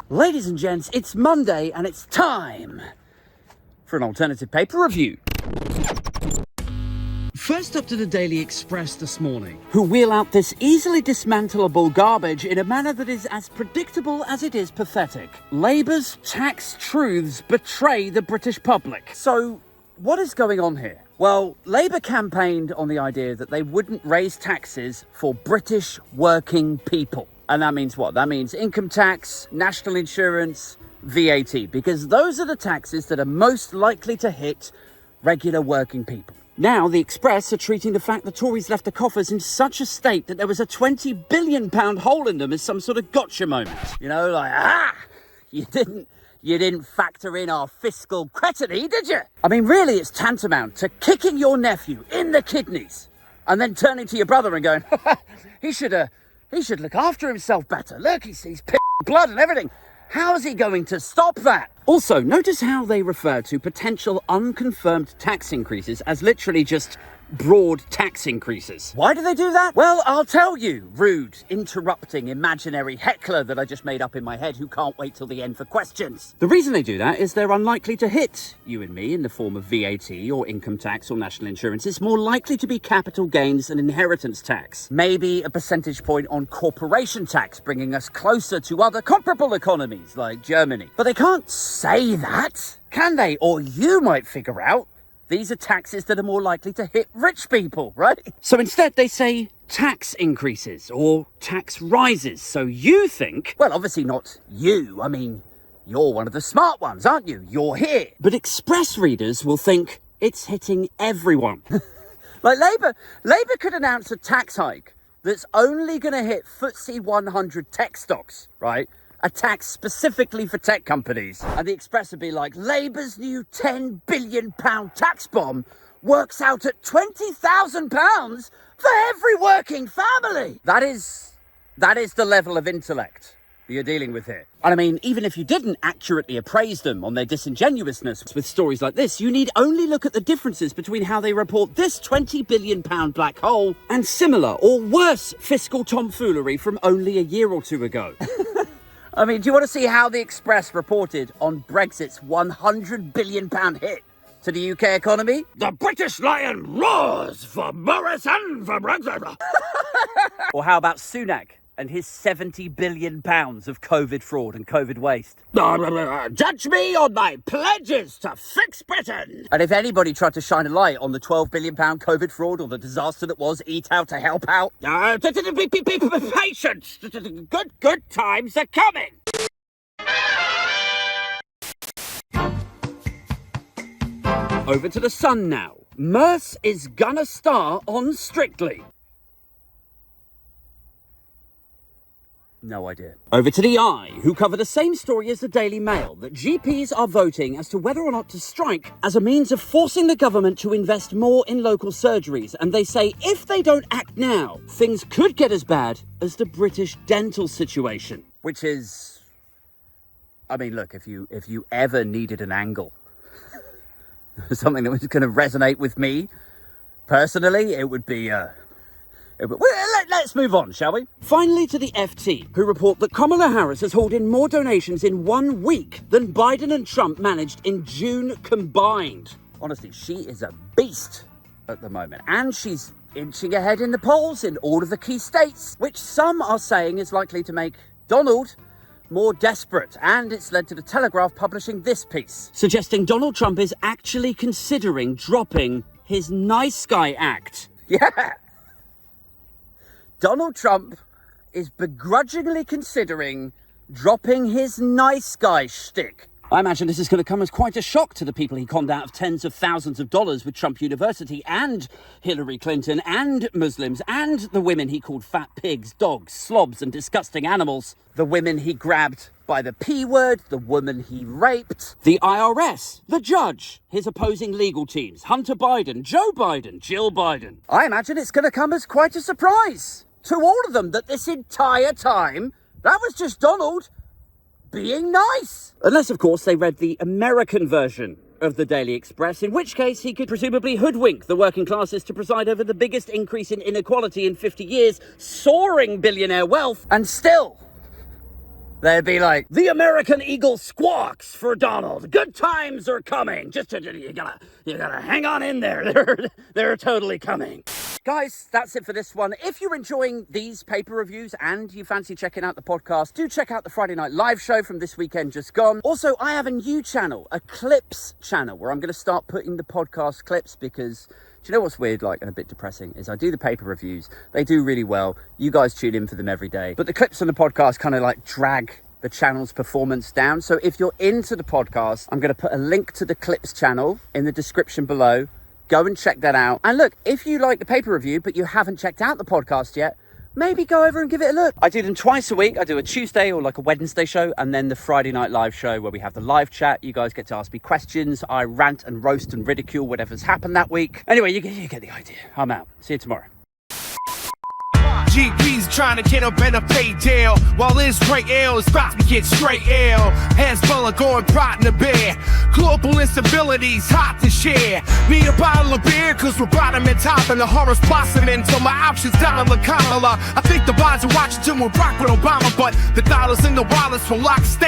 Ladies and gents, it's Monday and it's time for an alternative paper review. First up to the Daily Express this morning, who wheel out this easily dismantleable garbage in a manner that is as predictable as it is pathetic. Labour's tax truths betray the British public. So, what is going on here? Well, Labour campaigned on the idea that they wouldn't raise taxes for British working people. And that means what? That means income tax, national insurance, VAT, because those are the taxes that are most likely to hit regular working people. Now, the Express are treating the fact the Tories left the coffers in such a state that there was a £20 billion hole in them as some sort of gotcha moment. You know, like, you didn't factor in our fiscal cretiny, did you? I mean, really, it's tantamount to kicking your nephew in the kidneys and then turning to your brother and going, he should look after himself better. Look, he's blood and everything. How's he going to stop that? Also, notice how they refer to potential unconfirmed tax increases as literally just broad tax increases. Why do they do that? Well, I'll tell you, rude, interrupting, imaginary heckler that I just made up in my head who can't wait till the end for questions. The reason they do that is they're unlikely to hit you and me in the form of VAT or income tax or national insurance. It's more likely to be capital gains and inheritance tax. Maybe a percentage point on corporation tax, bringing us closer to other comparable economies like Germany. But they can't say that, can they? Or you might figure out these are taxes that are more likely to hit rich people, right? So instead they say tax increases or tax rises. So you think, well, obviously not you. I mean, you're one of the smart ones, aren't you? You're here. But Express readers will think it's hitting everyone. Like Labour could announce a tax hike that's only going to hit FTSE 100 tech stocks, right? A tax specifically for tech companies. And the Express would be like, Labour's new £10 billion tax bomb works out at £20,000 for every working family. That is the level of intellect that you're dealing with here. And I mean, even if you didn't accurately appraise them on their disingenuousness with stories like this, you need only look at the differences between how they report this £20 billion black hole and similar or worse fiscal tomfoolery from only a year or two ago. I mean, do you want to see how the Express reported on Brexit's £100 billion hit to the UK economy? The British lion roars for Boris and for Brexit. Or how about Sunak and his £70 billion of COVID fraud and COVID waste? Judge me on my pledges to fix Britain. And if anybody tried to shine a light on the £12 billion COVID fraud or the disaster that was Eat Out to help out, be patient. Good times are coming. Over to the Sun now. Merce is gonna star on Strictly. No idea. Over to the Eye, who cover the same story as the Daily Mail, that GPs are voting as to whether or not to strike as a means of forcing the government to invest more in local surgeries. And they say if they don't act now, things could get as bad as the British dental situation. Which is, I mean, look, if you ever needed an angle, something that was going to resonate with me personally, it would be let's move on, shall we? Finally to the FT, who report that Kamala Harris has hauled in more donations in 1 week than Biden and Trump managed in June combined. Honestly, she is a beast at the moment. And she's inching ahead in the polls in all of the key states, which some are saying is likely to make Donald more desperate. And it's led to the Telegraph publishing this piece, suggesting Donald Trump is actually considering dropping his Nice Guy Act. Yeah. Donald Trump is begrudgingly considering dropping his nice guy shtick. I imagine this is going to come as quite a shock to the people he conned out of tens of thousands of dollars with Trump University and Hillary Clinton and Muslims and the women he called fat pigs, dogs, slobs and disgusting animals. The women he grabbed by the P word, the woman he raped, the IRS, the judge, his opposing legal teams, Hunter Biden, Joe Biden, Jill Biden. I imagine it's going to come as quite a surprise to all of them that this entire time, that was just Donald being nice. Unless, of course, they read the American version of the Daily Express, in which case he could presumably hoodwink the working classes to preside over the biggest increase in inequality in 50 years, soaring billionaire wealth, and still They'd be like, the American eagle squawks for Donald. Good times are coming. Just you gotta hang on in there. They're totally coming. Guys, that's it for this one. If you're enjoying these paper reviews and you fancy checking out the podcast, do check out the Friday Night Live show from this weekend just gone. Also, I have a new channel, a clips channel, where I'm going to start putting the podcast clips because... Do you know what's weird, like, and a bit depressing, is I do the paper reviews. They do really well. You guys tune in for them every day. But the clips on the podcast kind of like drag the channel's performance down. So if you're into the podcast, I'm going to put a link to the clips channel in the description below. Go and check that out. And look, if you like the paper review, but you haven't checked out the podcast yet, maybe go over and give it a look. I do them twice a week. I do a Tuesday or like a Wednesday show, and then the Friday Night Live show where we have the live chat. You guys get to ask me questions. I rant and roast and ridicule whatever's happened that week. Anyway, you get the idea. I'm out. See you tomorrow. GP's trying to get up in a pay deal, while Israel is about to get straight ill. Hezbollah going prot in the bear. Global instability's hot to share. Need a bottle of beer, cause we're bottom and top, and the horror's blossoming, so my options down in the Kamala. I think the bonds in Washington will rock with Obama, but the dollars in the wallets will lock stand.